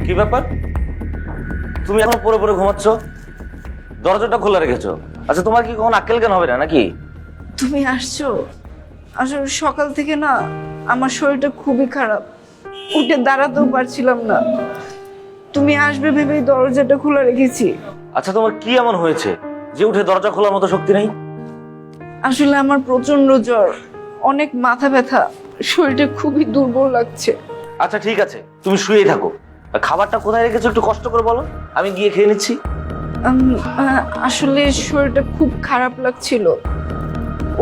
কি ব্যাপার? তুমি এখন পড়ে পড়ে ঘুমাচ্ছ, দরজাটা খোলা রেখেছো। আচ্ছা, তোমার কি কখন আক্কেল জ্ঞান হবে না নাকি? তুমি আসছো? আসলে সকাল থেকে না আমার শরীরটা খুবই খারাপ, উঠে দাঁড়াতেও পারছিলাম না। তুমি আসবে ভেবেই দরজাটা খোলা রেখেছি। আচ্ছা, তোমার কি এমন হয়েছে যে উঠে দরজা খোলার মতো শক্তি নেই? আসলে আমার প্রচন্ড জ্বর, অনেক মাথা ব্যথা, শরীরটা খুবই দুর্বল লাগছে। আচ্ছা ঠিক আছে, তুমি শুয়েই থাকো। আর খাবারটা কোথায় রেখেছো একটু কষ্ট করে বলো, আমি গিয়ে খেয়ে নিচ্ছি। আসলে শরীরটা খুব খারাপ লাগছিল,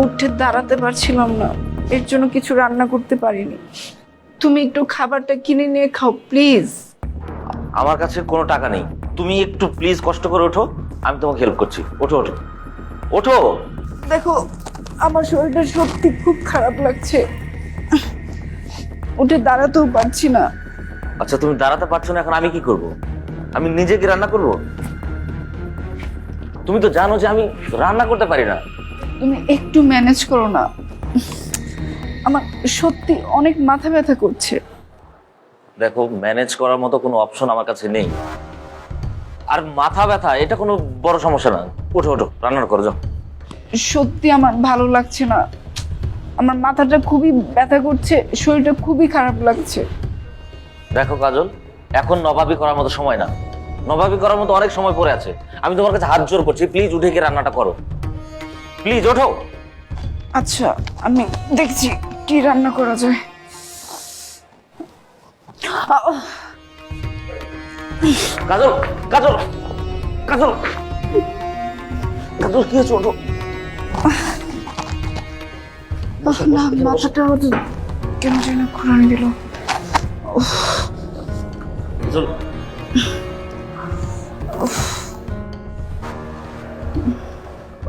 উঠে দাঁড়াতে পারছিলাম না, এর জন্য কিছু রান্না করতে পারিনি। তুমি একটু খাবারটা কিনে নিয়ে খাও প্লিজ। আমার কাছে কোনো টাকা নেই, তুমি একটু প্লিজ কষ্ট করে ওঠো, আমি তোমাকে হেল্প করছি। ওঠো ওঠো ওঠো। দেখো, আমার শরীরটা সত্যি খুব খারাপ লাগছে, উঠে দাঁড়াতেও পারছি না। আচ্ছা, তুমি দাঁড়াতে পারছো না, এখন আমি কি করব? আমি নিজে কি রান্না করব? তুমি তো জানো যে আমি রান্না করতে পারি না। তুমি একটু ম্যানেজ করো না, আমার সত্যি অনেক মাথা ব্যথা করছে। দেখো, ম্যানেজ করার মতো কোনো অপশন আমার কাছে নেই। আর মাথা ব্যথা এটা কোনো বড় সমস্যা না। ওঠো ওঠো, রান্না করো যাও। সত্যি আমার ভালো লাগছে না, আমার মাথাটা খুবই ব্যথা করছে, শরীরটা খুবই খারাপ লাগছে। দেখো কাজল, এখন নবাবী করার মতো সময় না, নবাবী করার মতো অনেক সময় পড়ে আছে। আমি তোমার কাছে হাত জোর করছি, প্লিজ উঠে গিয়ে রান্নাটা করো, প্লিজ ওঠো। আচ্ছা, আমি দেখছি কি রান্না করা যায়। কাজল কাজল কাজল কাজল, কি হয়েছে? ওঠো। না, মাথাটা কেন যেন ঘুরানি দিল। কাজল,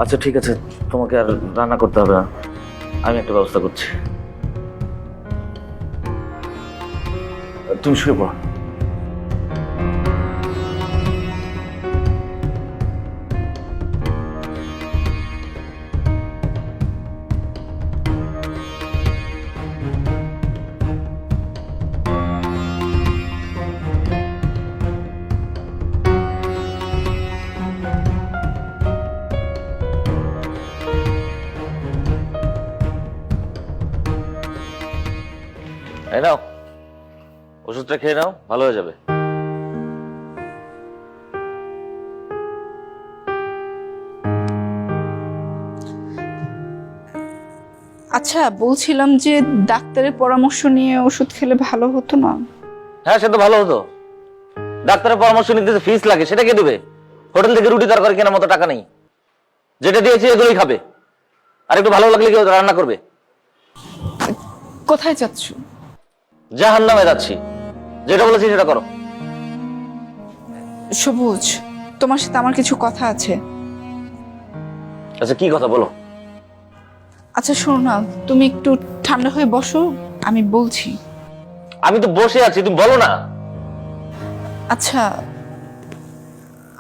আচ্ছা ঠিক আছে, তোমাকে আর রান্না করতে হবে না, আমি একটা ব্যবস্থা করছি। তুমি শুয়ে পড়ো। এই নাও, ওষুধটা খেয়ে নাও, ভালো হয়ে যাবে। আচ্ছা, বলছিলাম যে ডাক্তারের পরামর্শ নিয়ে ওষুধ খেলে ভালো হতো না? হ্যাঁ, সে তো ভালো হতো। ডাক্তারের পরামর্শ নিতে যে ফিস লাগে সেটা কে দেবে? হোটেল থেকে রুটি তরকারি কেনার মতো টাকা নেই, যেটা দিয়েছি এগুলোই খাবে। আর একটু ভালো লাগলে কেউ রান্না করবে। কোথায় যাচ্ছ? জাহান্নামে যাচ্ছি, যেটা বলেছি সেটা করো। সবুজ, তোমার সাথে আমার কিছু কথা আছে। আচ্ছা, কি কথা বলো? আচ্ছা শোনো না, তুমি একটু ঠান্ডা হয়ে বসো, আমি বলছি। আমি তো বসে আছি, তুমি বলো না। আচ্ছা,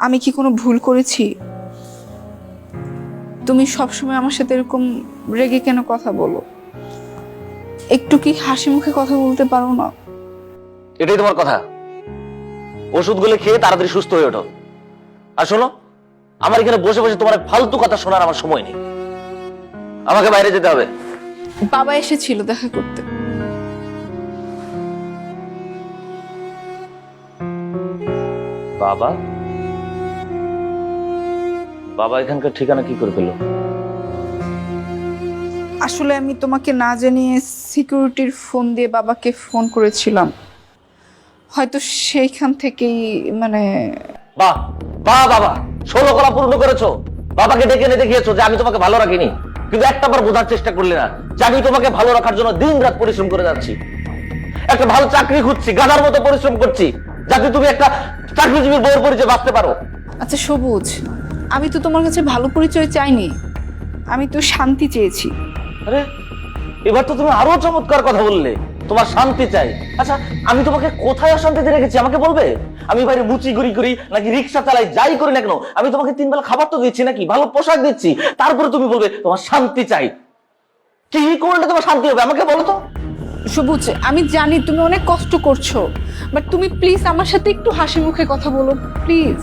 আমি কি কোনো ভুল করেছি? তুমি সবসময় আমার সাথে এরকম রেগে কেন কথা বলো? একটু কি হাসি মুখে কথা বলতে পারো না? এটাই তোমার কথা? ওষুধগুলো খেয়ে তাড়াতাড়ি সুস্থ হয়ে ওঠো। আর শোনো, আমার এখানে বসে বসে তোমার ফালতু কথা শোনার আমার সময় নেই, আমাকে বাইরে যেতে হবে। বাবা এসেছিল দেখা করতে। বাবা? বাবা এখানকার ঠিকানা কি করে পেলো? আসলে আমি তোমাকে না জানিয়ে সিকিউরিটির ফোন দিয়ে বাবাকে ফোন করেছিলাম, হয়তো সেইখান থেকেই মানে। বাহ বাহ বাবা, 16 কলা পূর্ণ করেছো। বাবাকে ডেকে এনে দেখিয়েছো যে আমি তোমাকে ভালো রাখিনি, কিন্তু একটা বার বোঝার চেষ্টা করলে না যে আমি তোমাকে ভালো রাখার জন্য দিন রাত পরিশ্রম করে যাচ্ছি। একটা ভালো চাকরি খুঁজছি, গাধার মতো পরিশ্রম করছি, যাতে তুমি একটা চাকরিজীবীর বউয়ের পরিচয় বাঁচতে পারো। আচ্ছা সবুজ, আমি তো তোমার কাছে ভালো পরিচয় চাইনি, আমি তো শান্তি চেয়েছি। আরে, এবার তো তুমি আরো চমৎকার কথা বললে, তোমার শান্তি চাই। আচ্ছা, আমি তোমাকে কোথায় অশান্তিতে রেখেছি আমাকে বলবে? আমি বাইরে মুচি গুড়ি করি নাকি রিক্সা চালাই, যাই করি না কেন, আমি তোমাকে 3 বেলা খাবার তো দিচ্ছি নাকি, ভালো পোশাক দিচ্ছি, তারপরে তুমি বলবে তোমার শান্তি চাই? কি করলে তোমার শান্তি হবে আমাকে বলো তো? সবুজ, আমি জানি তুমি অনেক কষ্ট করছো, বাট তুমি প্লিজ আমার সাথে একটু হাসি মুখে কথা বলো প্লিজ।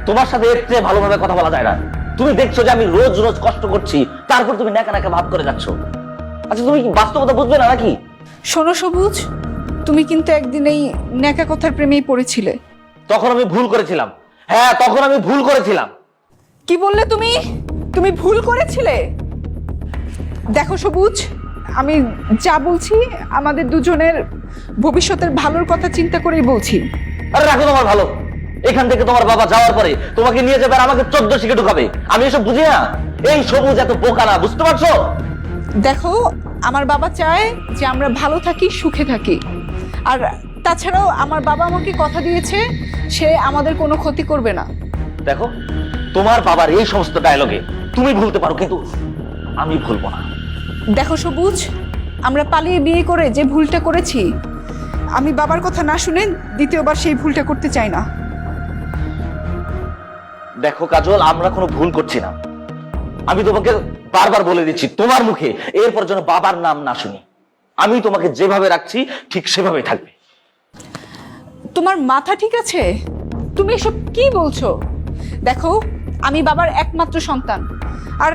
তোমার সাথে এর চেয়ে ভালোভাবে কথা বলা যায় না। তুমি দেখছো যে আমি রোজ রোজ কষ্ট করছি, তারপর তুমি নাকা নাকা ভাব করে যাচ্ছ। আচ্ছা তুমি কি বাস্তবতা বুঝবে না নাকি? শোনো সবুজ, তুমি কিন্তু একদিন এই ন্যাকা কথার প্রেমেই পড়েছিলে। তখন আমি ভুল করেছিলাম। হ্যাঁ, তখন আমি ভুল করেছিলাম। কি বললে তুমি? তুমি ভুল করেছিলে? দেখো সবুজ, আমি যা বলছি আমাদের দুজনের ভবিষ্যতের ভালোর কথা চিন্তা করেই বলছি। আরে রাখো তোমার ভালো। এখান থেকে তোমার বাবা যাওয়ার পরে তোমাকে নিয়ে যাবে আর আমাকে 14 শিখে ঢুকাবে। আমি এসব বুঝি না। এই সবুজ এত বোকা না, বুঝতে পারছো? দেখো, আমার বাবা চায় যে আমরা ভালো থাকি, সুখে থাকি। আর তাছাড়াও আমার বাবা আমাকে কথা দিয়েছে সে আমাদের কোনো ক্ষতি করবে না। দেখো, তোমার বাবার এই সমস্ত ডায়লগে তুমি ভুলতে পারো, কিন্তু আমি ভুলবো না। দেখো সবুজ, আমরা পালিয়ে বিয়ে করে যে ভুলটা করেছি, আমি বাবার কথা না শুনে দ্বিতীয়বার সেই ভুলটা করতে চাই না। দেখো কাজল, আমরা কোনো ভুল করছি না। আমি তোমাকে বারবার বলে দিচ্ছি তোমার মুখে এরপর যেন বাবার নাম না শুনি। আমি তোমাকে যেভাবে রাখছি ঠিক সেভাবেই থাকবে। তোমার মাথা ঠিক আছে? তুমি এসব কি বলছো? দেখো, আমি বাবার একমাত্র সন্তান, আর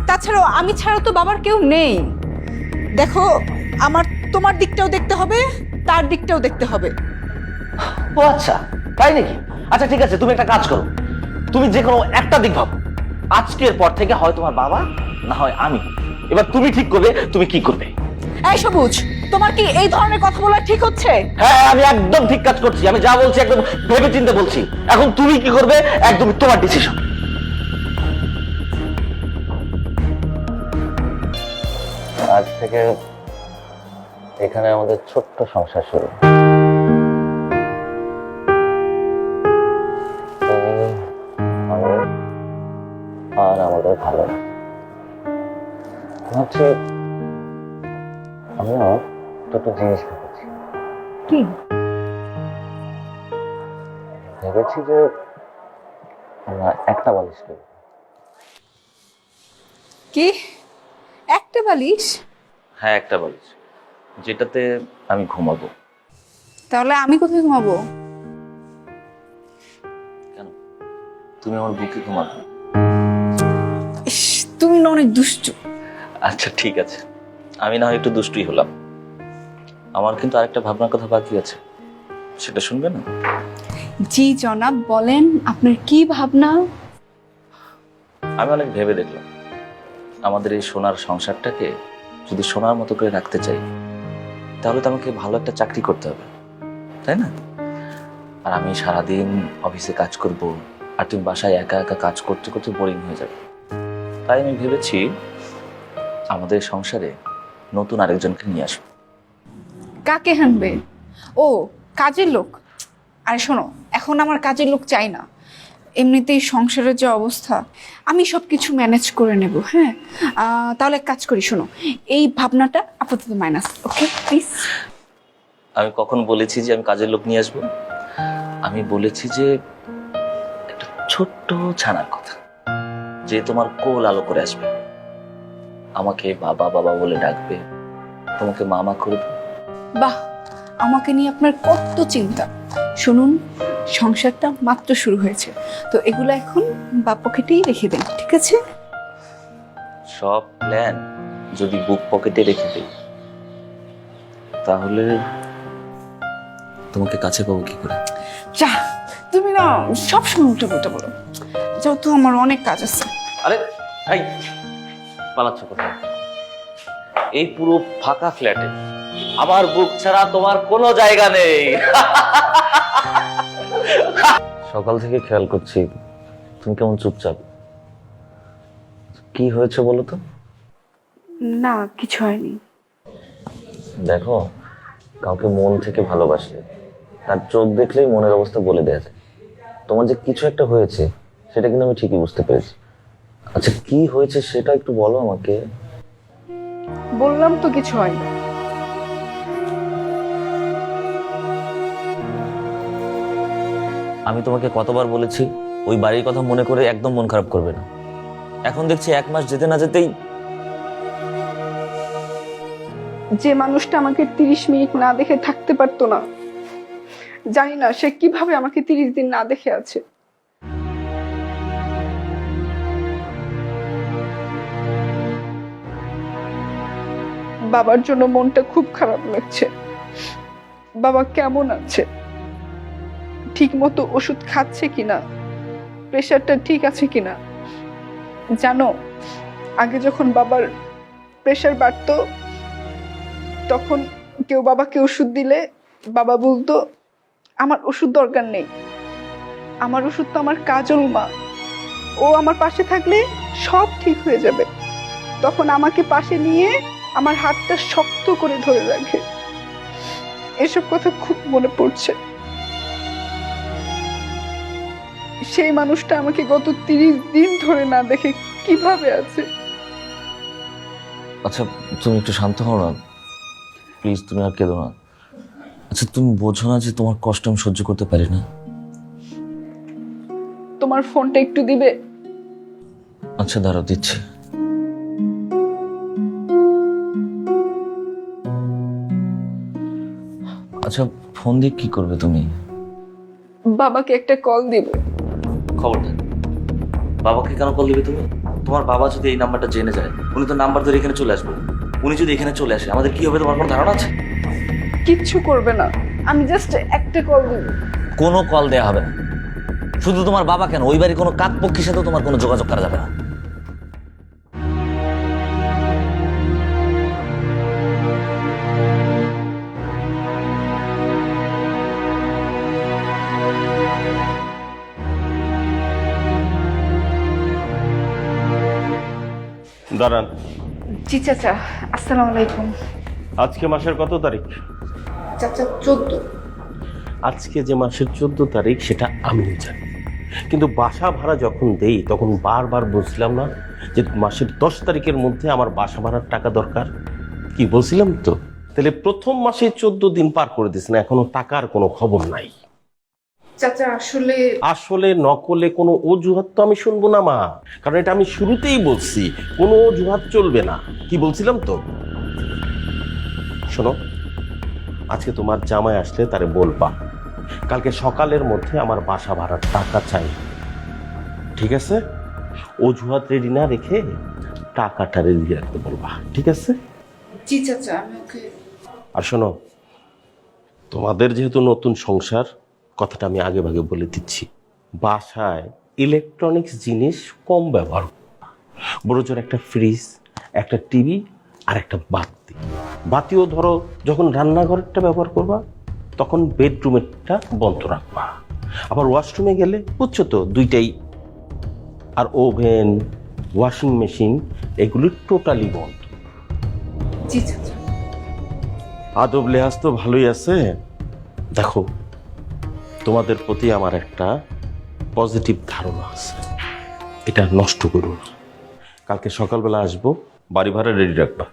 তাছাড়াও আমি ছাড়া তো বাবার কেউ নেই। দেখো, আমার তোমার দিকটাও দেখতে হবে, তার দিকটাও দেখতে হবে। ও আচ্ছা, তাই নাকি? আচ্ছা ঠিক আছে, তুমি একটা কাজ করো। তুমি যে কোনো একটা দিক ভাবো। আজকের পর থেকে হয় তোমার বাবা, না হয় আমি। এবার তুমি ঠিক করবে তুমি কি করবে। এই সবুজ, তোমার কি এই ধরনের কথা বলা ঠিক হচ্ছে? হ্যাঁ, আমি একদম ঠিক কাজ করছি। আমি যা বলছি একদম ভেবে চিন্তে বলছি। এখন তুমি কি করবে একদম তোমার ডিসিশন। আজ থেকে এখানে আমাদের ছোট্ট সংসার শুরু। তুমি, আমি আর আমাদের ভালো। ভাবছি আমি না দুটো জিনিস ভেবেছি। কি? ভেবেছি যে আমরা একটা বালিশ নেব। কি? একটা বালিশ? হ্যাঁ, একটা বালিশ, যেটাতে আমি ঘুমাবো। তাহলে আমি কোথায় ঘুমাবো? কেন, তুমি আমার বুকে ঘুমাবে? ইস, তুমি না অনেক দুষ্টু। আচ্ছা ঠিক আছে, আমি না হয় একটু দুষ্টুই হলাম। আমার কিন্তু আরেকটা ভাবনার কথা বাকি আছে, সেটা শুনবে না? জি জনাব, বলেন আপনার কি ভাবনা? আমি অনেক ভেবে দেখলাম, আমাদের এই সোনার সংসারটাকে যদি সোনার মতো করে রাখতে চাই, তাহলে তো আমাকে ভালো একটা চাকরি করতে হবে, তাই না? আর আমি সারাদিন অফিসে কাজ করব, আর তুমি বাসায় একা একা কাজ করতে করতে বোরিং হয়ে যাবে। তাই আমি ভেবেছি আমাদের সংসারে নতুন আরেকজনকে নিয়ে আসবো। কাকে হানবে? ও, কাজের লোক? আরে শোনো, এখন আমার কাজের লোক চাই না। এমনিতেই সংসারের যে অবস্থা, আমি সব কিছু ম্যানেজ করে নেব। হ্যাঁ, তাহলে এক কাজ করি, শোনো, এই ভাবনাটা আপাতত মাইনাস, ওকে প্লিজ। আমি কখন বলেছি যে আমি কাজের লোক নিয়ে আসবো? আমি বলেছি যে একটা ছোট্ট ছানার কথা, যে তোমার কোল আলো করে আসবে, আমাকে বাবা বাবা বলে ডাকবে, তোমাকে মামা করবে। বাহ, আমাকে নিয়ে আপনার কত চিন্তা। শুনুন, সংসারটা মাত্র শুরু হয়েছে, তো এগুলো এখন বাপ পকেটেই রেখে দেন, ঠিক আছে? সব প্ল্যান যদি বুক পকেটে রেখে দিই, তাহলে তোমাকে কাছে পাবো কি করে? যা, তুমি না সবসময় উল্টো পুল্টো বলো। যেহেতু আমার অনেক কাজ আছে। আরে এই পালাচ্ছ কোথায়? এই পুরো ফাঁকা ফ্ল্যাটে আমার বুক ছাড়া তোমার কোনো জায়গা নেই। সকাল থেকে খেয়াল করছি তুমি কেমন চুপচাপ। কি হয়েছে বলো তো? না, কিছু হয়নি। দেখো, কাউকে মন থেকে ভালোবাসলে তার চোখ দেখলেই মনের অবস্থা বলে দেয়া যায়। তোমার যে কিছু একটা হয়েছে সেটা কিন্তু আমি ঠিকই বুঝতে পেরেছি। আচ্ছা কি হয়েছে সেটা একটু বলো আমাকে। বললাম তো কিছু হয়নি। আমি তোমাকে কতবার বলেছি ওই বাড়ির কথা মনে করে একদম মন খারাপ করবে না। এখন দেখছি 1 মাস যেতে না যেতেই যে মানুষটা আমাকে 30 মিনিট না দেখে থাকতে পারতো না, জানি না সে কিভাবে আমাকে 30 দিন না দেখে আছে। বাবার জন্য মনটা খুব খারাপ লাগছে। বাবা কেমন আছে, ঠিক মতো ওষুধ খাচ্ছে কিনা, প্রেশারটা ঠিক আছে কিনা। জানো, আগে যখন বাবার প্রেশার বাড়তো তখন কেউ বাবাকে ওষুধ দিলে বাবা বলতো আমার ওষুধ দরকার নেই, আমার ওষুধ তো আমার কাজল মা, ও আমার পাশে থাকলে সব ঠিক হয়ে যাবে। তখন আমাকে পাশে নিয়ে আমার হাতটা শক্ত করে ধরে রাখে। এসব কথা খুব মনে পড়ছে। সেই মানুষটা আমাকে গত 30 দিন ধরে না দেখে কিভাবে আছে। আচ্ছা তুমি একটু শান্ত হও না প্লিজ, তুমি আর কেঁদো না। আচ্ছা তুমি বোঝো না যে তোমার কষ্ট আমি সহ্য করতে পারি না? তোমার ফোনটা একটু দিবে? আচ্ছা দাঁড়াও, দিচ্ছি। আচ্ছা ফোন দিয়ে কি করবে তুমি? বাবাকে একটা কল দিব। খবরদার, বাবাকে কেন কল দিবে তুমি? তোমার বাবা যদি এই নাম্বারটা জেনে যায়, উনি তো নাম্বার ধরে এখানে চলে আসবে। উনি যদি এখানে চলে আসে আমাদের কি হবে তোমার কোনো ধারণা আছে? কিচ্ছু করবে না, আমি জাস্ট একটা কল দিব। কোনো কল দেয়া হবে না। শুধু তোমার বাবা কেন, ওই বাড়ির কোনো কাক পক্ষীর সাথেও তোমার কোনো যোগাযোগ করা যাবে না। দাঁড়ান। জি চাচা, আসসালামু আলাইকুম। আজকে মাসের কত তারিখ? চাচা 14। আজকে যে মাসের 14 তারিখ সেটা আমিও জানি, কিন্তু বাসা ভাড়া যখন দেই তখন বারবার বুঝলাম না যে মাসের 10 তারিখের মধ্যে আমার বাসা ভাড়ার টাকা দরকার। কি বলছিলাম তো? তাহলে প্রথম মাসে 14 দিন পার করে দিস না, এখনো টাকার কোনো খবর নাই। চাচা আসলে নকলে কোনো অজুহাত তো আমি শুনবো না মা, কারণ এটা আমি শুরুতেই বলছি, কোনো অজুহাত চলবে না। কি বলছিলাম তো? শোনো, আজকে তোমার জামাই আসলে তারে বলবা কালকে সকালের মধ্যে আমার বাসা ভাড়ার টাকা চাই, ঠিক আছে? অজুহাত রেডি না রেখে টাকাটা রেডি রাখতে বলবা, ঠিক আছে? জি চাচা, আমি ওকে। আর শোনো, তোমাদের যেহেতু নতুন সংসার, কথাটা আমি আগে ভাগে বলে দিচ্ছি, বাসায় ইলেকট্রনিক্স জিনিস কম ব্যবহার করবা। বড় জোর একটা ফ্রিজ, একটা টিভি আর একটা বাতি। বাতিও ধরো যখন রান্নাঘরেরটা ব্যবহার করবা তখন বেডরুমেরটা বন্ধ রাখবা। আবার ওয়াশরুমে গেলে বুঝছো তো, দুইটাই। আর ওভেন, ওয়াশিং মেশিন এগুলি টোটালি বন্ধ। জি চাচা। আদব লেহাজ তো ভালোই আছে। দেখো, তোমাদের প্রতি আমার একটা পজিটিভ ধারণা আছে, এটা নষ্ট করো না। কালকে সকালবেলা আসবো, বাড়ি ভাড়া রেডি রাখবা।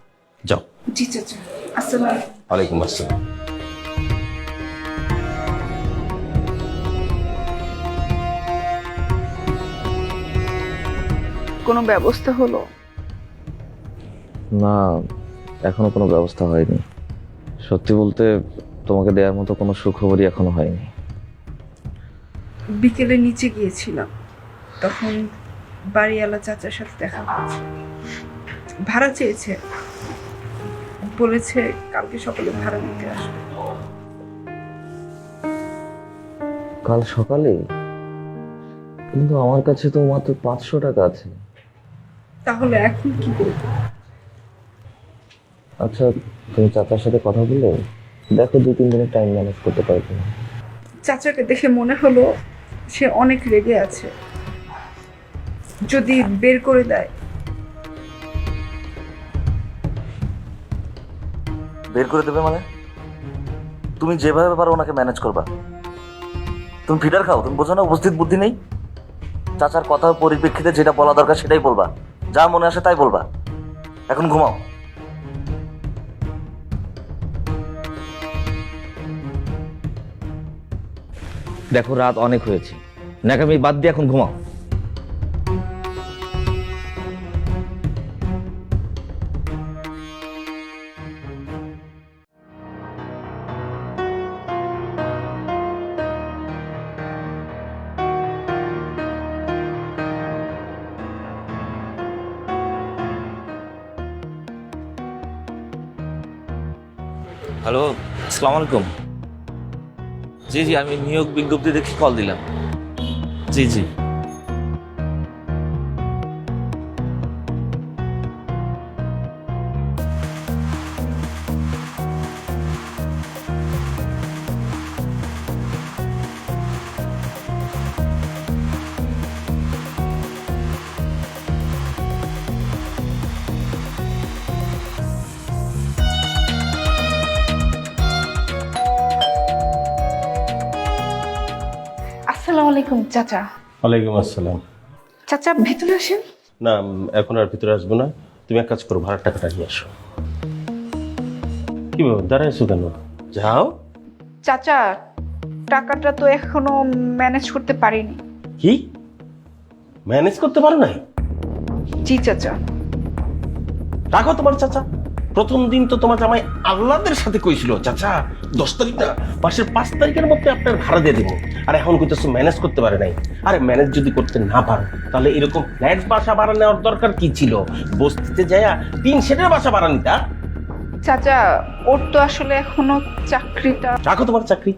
যাও। জি চাচা, আসসালামু আলাইকুম। ওয়ালাইকুম আসসালাম। কোনো ব্যবস্থা হলো? না, এখনো কোনো ব্যবস্থা হয়নি। সত্যি বলতে তোমাকে দেওয়ার মতো কোনো সুখবরই এখনো হয়নি। বিকেলে নিচে গিয়েছিলাম, তখন বাড়িওয়ালা চাচার সাথে দেখা হয়েছে। ভাড়া চেয়েছে, বলেছে কালকে সকালে ভাড়া নিতে আসবে। কাল সকালে? কিন্তু আমার কাছে তো মাত্র 500 টাকা আছে। তাহলে এখন কি করবো? আচ্ছা তুমি চাচার সাথে কথা বলে দেখো 2-3 দিনের টাইম ম্যানেজ করতে পারবে না? চাচাকে দেখে মনে হলো সে অনেক রেগে আছে, যদি বের করে দেয়। বের করে দেবে মানে? তুমি যেভাবে পারো ওনাকে ম্যানেজ করবা। তুমি ফিডার খাও, তুমি বোঝো না উপস্থিত বুদ্ধি নেই? চাচার কথার পরিপ্রেক্ষিতে যেটা বলা দরকার সেটাই বলবা, যা মনে আসে তাই বলবা। এখন ঘুমাও। দেখো রাত অনেক হয়েছে, ন্যাকামি বাদ দিয়ে এখন ঘুমাও। হ্যালো, আসসালামু আলাইকুম। জি জি, আমি নিয়োগ বিজ্ঞপ্তি দেখে কল দিলাম। জি জি। আসসালামু আলাইকুম চাচা। ওয়ালাইকুম আসসালাম। চাচা ভেতরে আসেন। না, এখন আর ভিতরে আসবো না। তুমি এক কাজ করো, ভাড়ার টাকাটা নিয়ে আসো। কি ব্যাপার, দাঁড়াইছো কেন? যাও। চাচা টাকাটা তো এখনো ম্যানেজ করতে পারিনি। কি ম্যানেজ করতে পারো নাই? জি চাচা। রাখো তোমার চাচা। প্রথম দিন তো তোমার জামাই আল্লাহদের সাথে কইছিল, চাচা 10 তারিখ না, মাসের 5 তারিখের মধ্যে আপনার ভাড়া দিয়ে দিব। আর এখন কইতেছো ম্যানেজ করতে পারে নাই। আরে ম্যানেজ যদি করতে না পারো তাহলে এরকম ফ্ল্যাট বাসা ভাড়া নেওয়ার দরকার কি ছিল? বস্তিতে যায়া 3 সেটের বাসা ভাড়া নিতা। চাচা ওর তো আসলে এখনো চাকরিটা। রাখো তোমার চাকরি।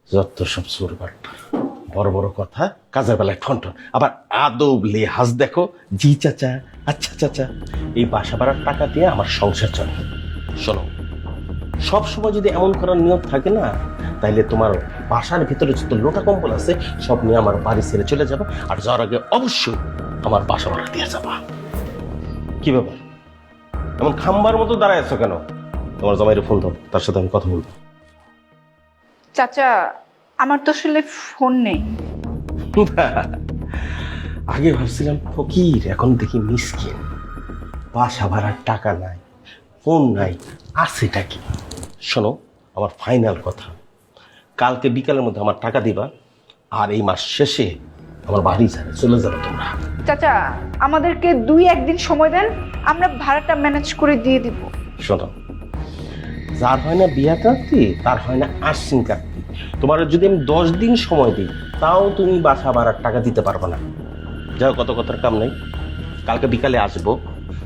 যত সব সুরবাট, বড় বড় কথা, কাজের বেলায় ঠনঠন, আবার আদব লেহাজ দেখো। জি চাচা, আচ্ছা চাচা। এই বাসা ভাড়ার টাকা দিয়ে আমার সংসার চলে। শোনো, সব সময় যদি এমন করার নিয়ম থাকে না, তাইলে তোমার বাসার ভিতরে যত লোটা কম্বল আছে সব নিয়ে আমার বাড়ি ছেড়ে চলে যাবে। আর যাওয়ার আগে অবশ্যই আমার বাসা ভাড়া দিয়ে যাবা। কি ব্যাপার, এমন খাম্বার মতো দাঁড়ায় আছো কেন? তোমার জামাইয়ের ফোন দাও, তার সাথে আমি কথা বলবো। চাচা আমার তো আসলে ফোন নেই। আগে ভাবছিলাম ফকির, এখন দেখি মিসকিন। বাসা ভাড়ার টাকা নাই, ফোন নাই, আছেটা কি? শোনো, আমার ফাইনাল কথা, কালকে বিকালের মধ্যে আমার টাকা দিবা। আর এই মাস শেষে আমার বাড়ি ছেড়ে চলে যাবে তোমরা। চাচা আমাদেরকে 2-1 দিন সময় দেন, আমরা ভাড়াটা ম্যানেজ করে দিয়ে দিব। শোনো, যার হয় না বিয়া কাটতি তার হয় না আশ্বিন কাটতি। তোমার যদি আমি 10 দিন সময় দিই তাও তুমি বাসা ভাড়ার টাকা দিতে পারবে না। যাও, কত কথার কাম নাই। কালকে বিকালে আসবো,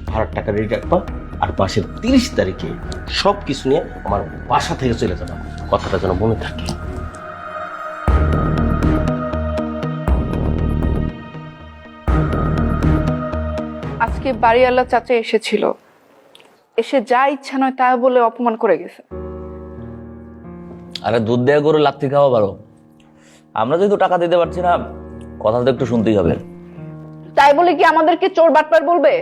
ভাড়ার টাকা রেডি রাখবা। আর মাসের 30 তারিখে সব কিছু নিয়ে আমার বাসা থেকে চলে যাবা। কথাটা যেন মনে থাকে। আজকে বাড়িওয়ালা চাচা এসেছিল, এসে যা ইচ্ছা নয় তা বলে অপমান করে গেছে। আরে দুধ দেয়া করে লাথি খাওয়া ভালো। আমরা যেহেতু টাকা দিতে পারছি না, কথা তো একটু শুনতেই হবে। তাই বলে কি আমাদেরকে চোর বাটপার বলবে?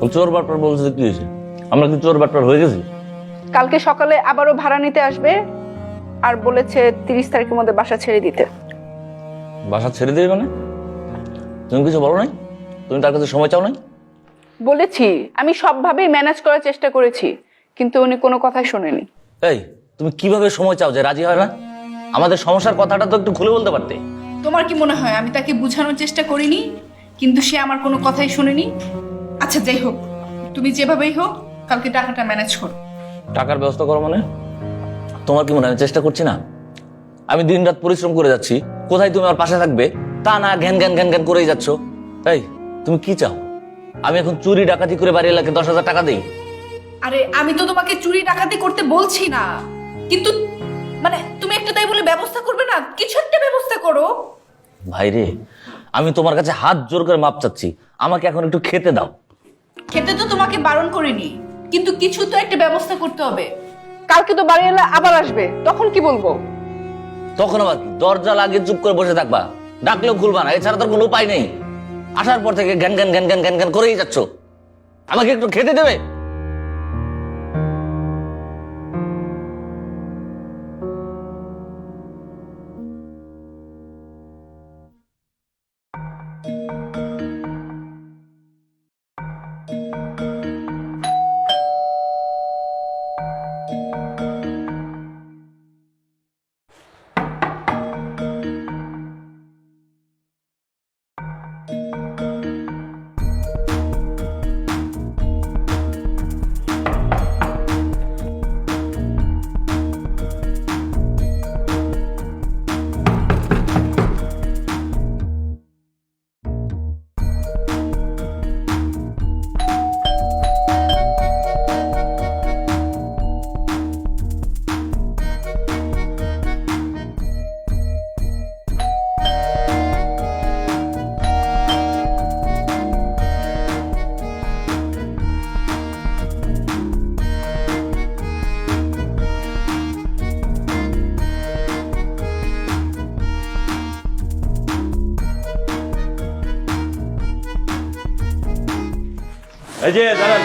ও চোর বাটপার বলছে, কি হয়েছে? আমরা কি চোর বাটপার হয়ে গেছি? কালকে সকালে আবারও ভাড়া নিতে আসবে আর বলেছে 30 তারিখের মধ্যে বাসা ছেড়ে দিতে। বাসা ছেড়ে দিবে মানে? তুমি কিছু বলো নাই? তুমি তার কাছে সময় চাও নাই? বলেছি, আমি সবভাবেই ম্যানেজ করার চেষ্টা করেছি, কিন্তু উনি কোনো কথাই শোনেনি। এই, তুমি কিভাবে সময় চাও যে রাজি হয় না? আমাদের সমস্যার কথাটা তো একটু খুলে বলতে পারতে। তোমার কি মনে হয় আমি তাকে বোঝানোর চেষ্টা করিনি, কিন্তু সে আমার কোনো কথাই শোনেনি? আচ্ছা যাই হোক, তুমি যেভাবেই হোক কালকে টাকাটা ম্যানেজ করো। টাকার ব্যবস্থা করো মানে? তোমার কি মনে হয় আমি চেষ্টা করছি না? আমি দিনরাত পরিশ্রম করে যাচ্ছি, কোথায় তুমি আমার পাশে থাকবে তা না, ঘ্যান ঘ্যান ঘ্যান ঘ্যান করেই যাচ্ছ। এই, তুমি কি চাও? আমি এখন চুরি ডাকাতি করে বাড়ি এলাকায় 10,000 টাকা দিই? আরে আমি তো তোমাকে চুরি ডাকাতি করতে বলছি না, কিন্তু মানে তুমি একটা তাই বলে ব্যবস্থা করবে না? কিছু একটা ব্যবস্থা করো। ভাইরে, আমি তোমার কাছে হাত জোর করে মাপ চাচ্ছি, আমাকে এখন একটু খেতে দাও। খেতে তো তোমাকে বারণ করিনি, কিন্তু কিছু তো একটা ব্যবস্থা করতে হবে। কালকে তো বাড়ি এলে আবার আসবে, তখন কি বলবো? তখন আবার কি? দরজা লাগিয়ে চুপ করে বসে থাকবা? ডাকলেও খুলবা না, এছাড়া তোর কোনো উপায় নেই। আসার পর থেকে ঘ্যান ঘ্যান ঘ্যান ঘ্যান ঘ্যান ঘ্যান করেই যাচ্ছ। আমাকে একটু খেতে দেবে? এই যে দাঁড়ান।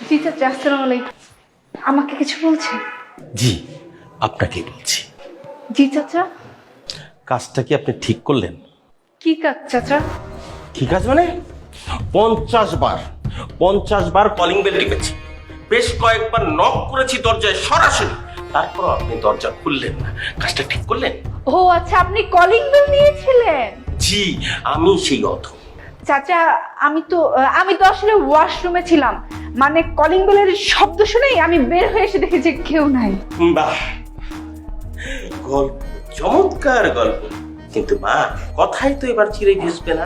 জি চাচা, আসসালামু আলাইকুম। আমাকে কিছু বলছে? জি, আপনাকেই বলছি। জি চাচা। কাজটা কি আপনি ঠিক করলেন? কি কাজ চাচা? কি কাজ মানে? 50 বার কলিং বেল টিপেছি, বেশ কয়েকবার নক করেছি দরজায় সরাসরি, তারপর আপনি দরজা খুললেন না। কাজটা ঠিক করলেন? ও আচ্ছা, আপনি কলিং বেল দিয়েছিলেন? জি, আমি সেই অধম। চাচা, আমি তো আসলে ওয়াশরুমে ছিলাম, মানে কলিং বেলের শব্দ শুনেই আমি বের হয়ে এসে দেখি যে কেউ নাই। বাহ, গল্প চমৎকার গল্প, কিন্তু মা কথাই তো এবার চিরে ঘেসবে না।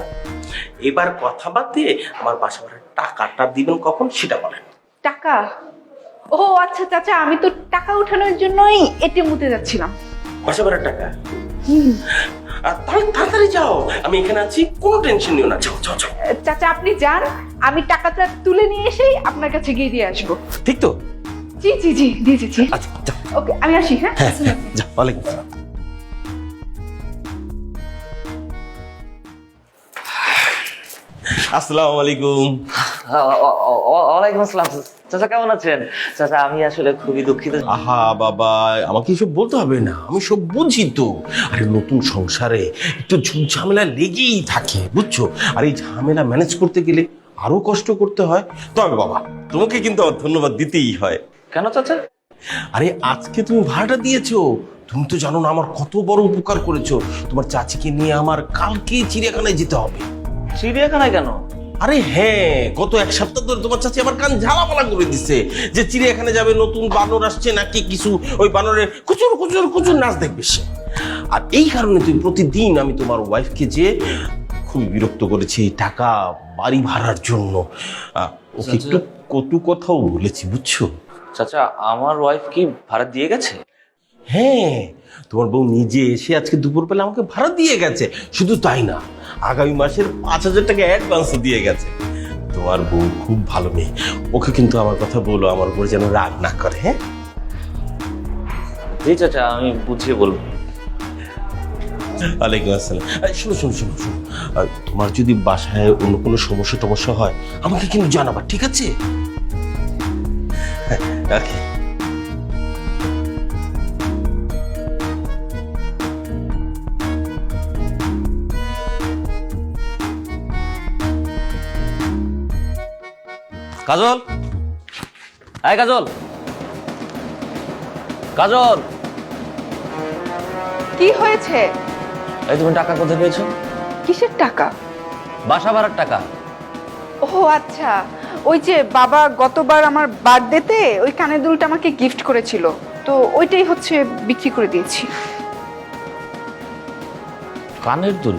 এবার কথা বাদ দিয়ে আমার বাসা ভাড়ার টাকাটা দিবেন কখন সেটা বলেন। টাকা? ও আচ্ছা চাচা, আমি তো টাকা উঠানোর জন্যই এটিএম উঠে যাচ্ছিলাম। বাসা ভাড়ার টাকা? তাড়াতাড়ি যাও, আমি এখানে আছি, কোনো টেনশন নিও না। যাও যাও যাও। চাচা আপনি যান, আমি টাকাটা তুলে নিয়ে এসেই আপনার কাছে গিয়ে দিয়ে আসবো। ঠিক তো? জি জি জি, দিয়ে দিচ্ছি। আচ্ছা যাও। ওকে, আমি আসি। হ্যাঁ হ্যাঁ যাও, ওয়ালাইকুম আসসালাম। আসসালামু আলাইকুম। ওয়ালাইকুম আসসালাম। চাচা কেমন আছেন? চাচা আমি আসলে খুবই দুঃখিত। আহা বাবা, আমাকে এসব বলতে হবে না, আমি সব বুঝি তো। আরে নতুন সংসারে একটু ঝামেলা লেগেই থাকে, বুঝছো? আর এই ঝামেলা ম্যানেজ করতে গেলে আরো কষ্ট করতে হয়। তবে বাবা, তোমাকে কিন্তু আমার ধন্যবাদ দিতেই হয়। কেন চাচা? আরে আজকে তুমি ভাড়াটা দিয়েছো, তুমি তো জানো না আমার কত বড় উপকার করেছো। তোমার চাচিকে নিয়ে আমার কালকে চিড়িয়াখানায় যেতে হবে। চিড়িয়াখানায় কেন? আরে হ্যাঁ, গত 1 সপ্তাহ ধরে তোমার চাচি আমার কান ঝালাপালা করে দিচ্ছে যে চিড়িয়াখানে যাবে, নতুন বানর আসছে নাকি কিছু, ওই বানরের কুচুর কুচুর কুচুর নাচ দেখবে সে। আর এই কারণে তুমি প্রতিদিন আমি তোমার ওয়াইফকে যে খুবই বিরক্ত করেছি এই টাকা বাড়ি ভাড়ার জন্য। ওকে একটু কটু কথাও বলেছি, বুঝছো? চাচা আমার ওয়াইফ কি ভাড়া দিয়ে গেছে? হ্যাঁ, তোমার বউ নিজে এসে আজকে দুপুরবেলা আমাকে ভাড়া দিয়ে গেছে। শুধু তাই না, আগামী মাসের 5,000 টাকা অ্যাডভান্স দিয়ে গেছে। তোমার বউ খুব ভালো মেয়ে, ওকে কিন্তু আমার কথা বলো, আমার উপর যেন রাগ না করে। হ্যাঁ জি চাচা, আমি বুঝিয়ে বলবো। ওয়ালাইকুম আসসালাম। শোনো শোনো শোনো শোনো, তোমার যদি বাসায় অন্য কোনো সমস্যা টমস্যা হয় আমাকে কিন্তু জানাবা, ঠিক আছে? ওকে। কাজল, এই কাজল, কাজল, কি হয়েছে? এই তুমি টাকা কোথায় পেয়েছো? কিসের টাকা? বাসা ভাড়ার টাকা। ও আচ্ছা, ওই যে বাবা গতবার আমার বার্থডেতে ওই কানের দুলটা আমাকে গিফট করেছিল, তো ওইটাই হচ্ছে বিক্রি করে দিয়েছি। কানের দুল?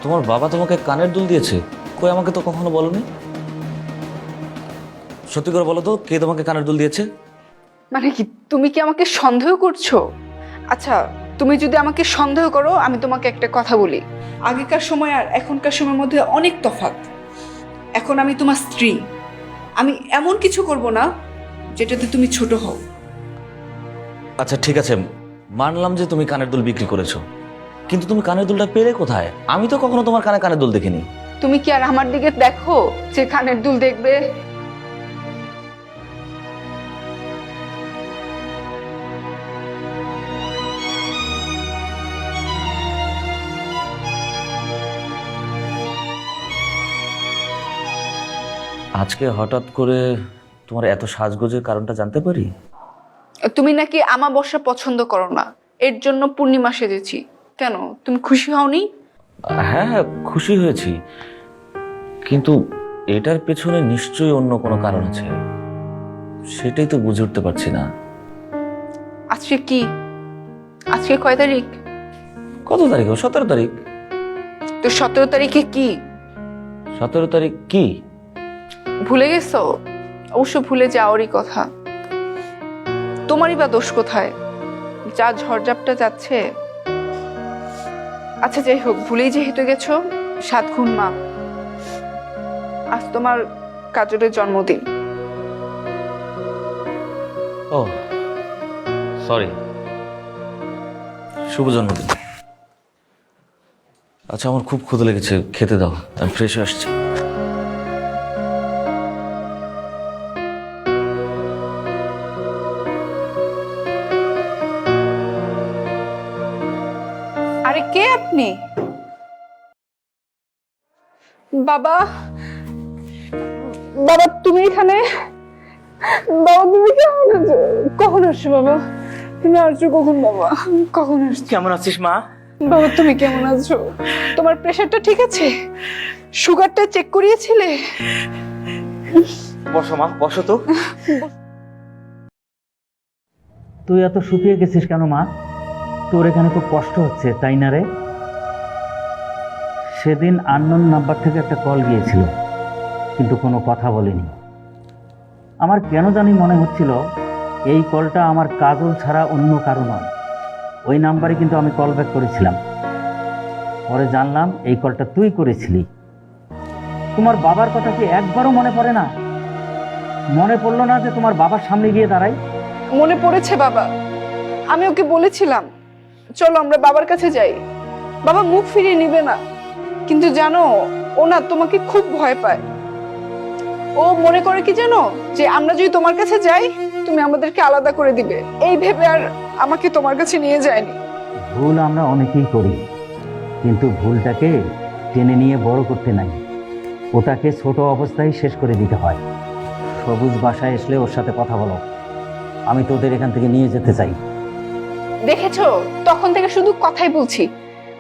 তোমার বাবা তোমাকে কানের দুল দিয়েছে? কই, আমাকে তো কখনো বলোনি। সত্যি করে বলো তো, কে তোমাকে কানের দুল দিয়েছে? মানে কি, তুমি কি আমাকে সন্দেহ করছো? আচ্ছা, তুমি যদি আমাকে সন্দেহ করো, আমি তোমাকে একটা কথা বলি। আগেকার সময় আর এখনকার সময়ের মধ্যে অনেক তফাৎ। এখন আমি তোমার স্ত্রী, আমি এমন কিছু করব না যেটাতে তুমি ছোট হও। আচ্ছা ঠিক আছে, মানলাম যে তুমি কানের দুল বিক্রি করেছো, কিন্তু তুমি কানের দুলটা পেলে কোথায়? আমি তো কখনো তোমার কানে কানের দুল দেখিনি। তুমি কি আর আমার দিকে দেখো যে কানের দুল দেখবে? আজকে হঠাৎ করে তোমার এত সাজগোজের কারণটা জানতে পারি? তুমি নাকি আমাবস্যা পছন্দ করো না, এর জন্য পূর্ণিমা সেজেছি। কেন, তুমি খুশি হওনি? হ্যাঁ, খুশি হয়েছি, কিন্তু এটার পেছনে নিশ্চয়ই অন্য কোনো কারণ আছে, সেটাই তো বুঝে উঠতে পারছি না। আজকে কি? আজকে কয় তারিখ? কত তারিখ? 17 তারিখ। তো 17 তারিখে কি? 17 তারিখ কি? ভুলে গেছো? অবশ্য ভুলে যাওয়ারই কথা। তোমারই বা দোষ কোথায়? যা ঝড়ঝাপটা যাচ্ছে। আচ্ছা যাই হোক, ভুলেই যেহেতু গেছো, 7 গুণ মাপ। আজ তোমার কাজলের জন্মদিন। ও সরি, শুভ জন্মদিন। আচ্ছা, আমার খুব ক্ষুধা লেগেছে, খেতে দাও, আমি ফ্রেশ হয়ে আসছি। আরে কে আপনি? বাবা, বাবা তুমি এখানে? বাবা তুমি কেমন আছো? কখন আসছো বাবা? তুমি আসছো কখন বাবা? কখন আসছো? কেমন আছিস মা? বাবা তুমি কেমন আছো? তোমার প্রেশারটা ঠিক আছে? সুগারটা চেক করিয়েছিলে? বসো মা, বসো তো। তুই এত শুকিয়ে গেছিস কেন মা? তোর এখানে খুব কষ্ট হচ্ছে তাই না রে? সেদিন আননোন নাম্বার থেকে একটা কল গিয়েছিল, কিন্তু কোনো কথা বলেনি। আমার কেন জানি মনে হচ্ছিল এই কলটা আমার কাজল ছাড়া অন্য কারো নয়। ওই নাম্বারে কিন্তু আমি কল ব্যাক করেছিলাম। পরে জানলাম এই কলটা তুই করেছিলি। তোমার বাবার কথা কি একবারও মনে পড়ে না? মনে পড়লো না যে তোমার বাবার সামনে গিয়ে দাঁড়াই? মনে পড়েছে বাবা, আমি ওকে বলেছিলাম চলো আমরা বাবার কাছে যাই, বাবা মুখ ফিরিয়ে নিবে না। কিন্তু জানো ও না তোমাকে খুব ভয় পায়। ও মনে করে কি জানো, যে আমরা যদি তোমার কাছে যাই তুমি আমাদেরকে আলাদা করে দিবে, এই ভেবে আর আমাকে তোমার কাছে নিয়ে যায়নি। ভুল আমরা অনেকেই করি, কিন্তু ভুলটাকে টেনে নিয়ে বড় করতে নাই, ওটাকে ছোট অবস্থায় শেষ করে দিতে হয়। সবুজ বাসায় আসলে ওর সাথে কথা বলো, আমি তোদের এখান থেকে নিয়ে যেতে চাই। দেখেছো তখন থেকে শুধু কথাই বলছি।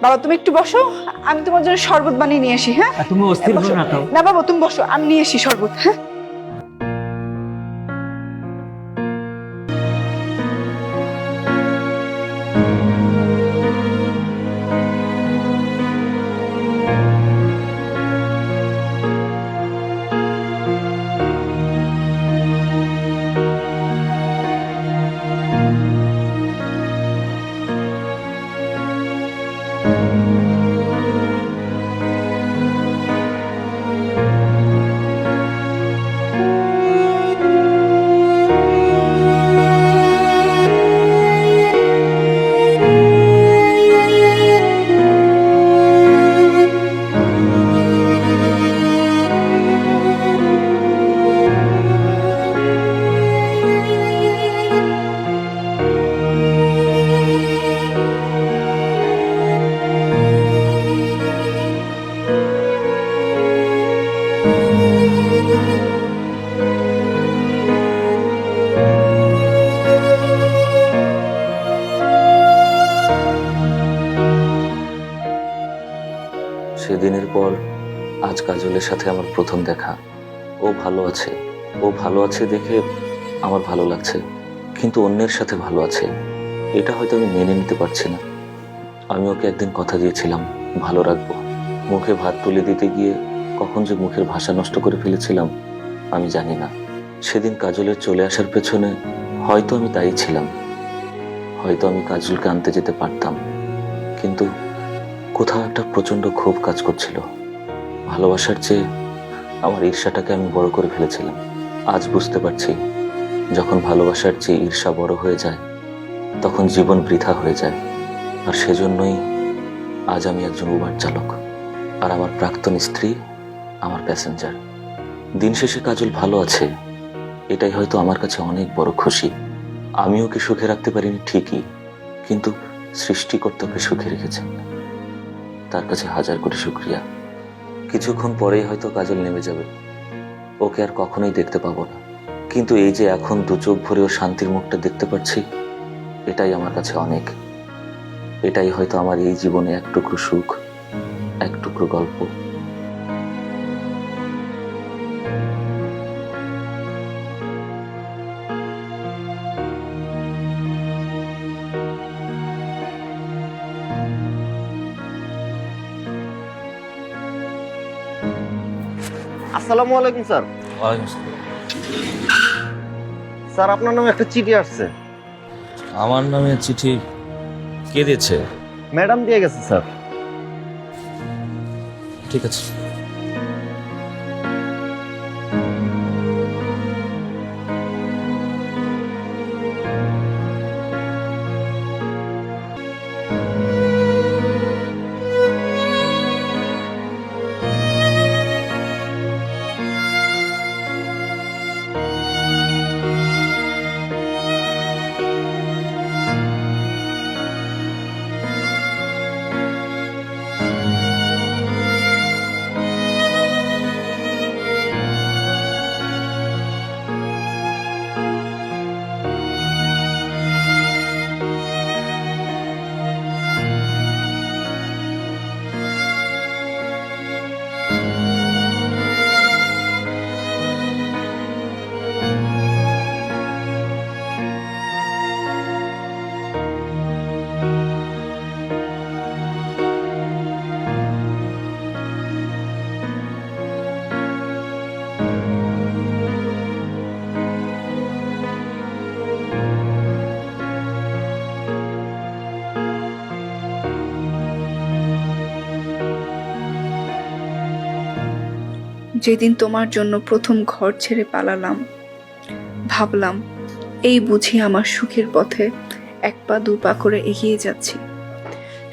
বাবা তুমি একটু বসো, আমি তোমার জন্য শরবত বানিয়ে নিয়ে আসি। হ্যাঁ তুমি অস্থির বসো। হো না তো। না বাবা তুমি বসো, আমি নিয়ে আসি শরবত। হ্যাঁ সেদিনের পর আজ কাজলের সাথে আমার প্রথম দেখা। ও ভালো আছে, ও ভালো আছে দেখে আমার ভালো লাগছে, কিন্তু অন্যের সাথে ভালো আছে এটা হয়তো আমি মেনে নিতে পারছি না। আমি ওকে একদিন কথা দিয়েছিলাম ভালো রাখবো, মুখে ভাত তুলে দিতে গিয়ে কখন যে মুখের ভাষা নষ্ট করে ফেলেছিলাম আমি জানি না। সেদিন কাজলের চলে আসার পেছনে হয়তো আমি দায়ী ছিলাম, হয়তো আমি কাজলকে আনতে যেতে পারতাম, কিন্তু কোথাও একটা প্রচন্ড ক্ষোভ কাজ করছিল। ভালোবাসার চেয়ে আমার ঈর্ষাটাকে আমি বড় করে ফেলেছিলাম। আজ বুঝতে পারছি, যখন ভালোবাসার চেয়ে ঈর্ষা বড় হয়ে যায় তখন জীবন বৃথা হয়ে যায়। আর সেজন্যই আজ আমি একজন উবার চালক, আর আমার প্রাক্তন স্ত্রী আমার প্যাসেঞ্জার। দিন শেষে কাজল ভালো আছে, এটাই হয়তো আমার কাছে অনেক বড় খুশি। আমি ওকে সুখে রাখতে পারিনি ঠিকই, কিন্তু সৃষ্টিকর্তা ওকে সুখে রেখেছেন, তার কাছে হাজার কোটি শুকরিয়া। কিছুক্ষণ পরেই হয়তো কাজল নেমে যাবে, ওকে আর কখনোই দেখতে পাবো না, কিন্তু এই যে এখন দু চোখ ভরে ও শান্তির মুখটা দেখতে পাচ্ছি এটাই আমার কাছে অনেক। এটাই হয়তো আমার এই জীবনে এক টুকরো সুখ, এক টুকরো গল্প। আসসালামু আলাইকুম স্যার। স্যার আপনার নামে একটা চিঠি আসছে। আমার নামে চিঠি কে দিয়েছে? ম্যাডাম দিয়ে গেছে স্যার। ঠিক আছে। যেদিন তোমার জন্য প্রথম ঘর ছেড়ে পালালাম, ভাবলাম এই বুঝি আমার সুখের পথে এক পা দু পা করে এগিয়ে যাচ্ছি।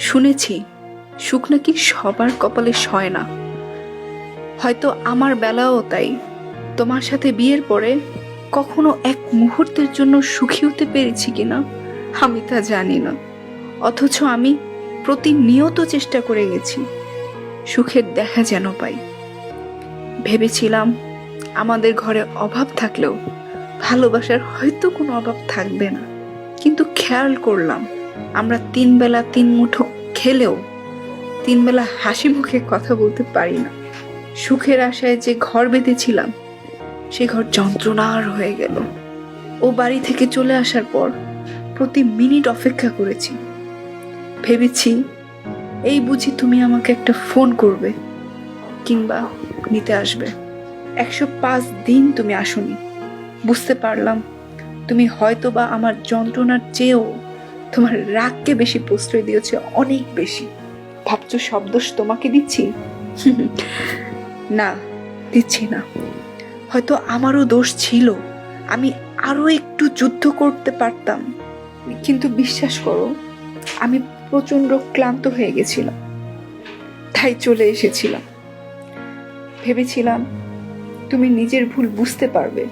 শুনেছি সুখ নাকি সবার কপালে সয় না, হয়তো আমার বেলাও তাই। তোমার সাথে বিয়ের পরে কখনো এক মুহূর্তের জন্য সুখী হতে পেরেছি কিনা আমি তা জানি না, অথচ আমি প্রতিনিয়ত চেষ্টা করে গেছি সুখের দেখা যেন পাই। ভেবেছিলাম আমাদের ঘরে অভাব থাকলেও ভালোবাসার হয়তো কোনো অভাব থাকবে না, কিন্তু খেয়াল করলাম আমরা 3 বেলা 3 মুঠো খেলেও 3 বেলা হাসি মুখে কথা বলতে পারি না। সুখের আশায় যে ঘর বেঁধেছিলাম সে ঘর যন্ত্রণার হয়ে গেল। ও বাড়ি থেকে চলে আসার পর প্রতি মিনিট অপেক্ষা করেছি, ভেবেছি এই বুঝি তুমি আমাকে একটা ফোন করবে কিংবা নিতে আসবে। 105 দিন তুমি আসোনি। বুঝতে পারলাম তুমি হয়তো বা আমার যন্ত্রণার চেয়েও তোমার রাগকে বেশি প্রশ্রয় দিয়েছে, অনেক বেশি। ভাবছো সব দোষ তোমাকে দিচ্ছি? না, দিচ্ছি না। হয়তো আমারও দোষ ছিল, আমি আরো একটু যুদ্ধ করতে পারতাম, কিন্তু বিশ্বাস করো আমি প্রচন্ড ক্লান্ত হয়ে গেছিলাম, তাই চলে এসেছিলাম। ভেবেছিলাম তুমি নিজের ভুল বুঝতে পারবে,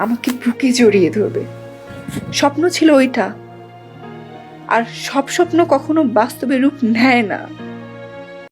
আমাকে বুকে জড়িয়ে ধরবে। স্বপ্ন ছিল ওইটা, আর সব স্বপ্ন কখনো বাস্তবে রূপ নেয় না।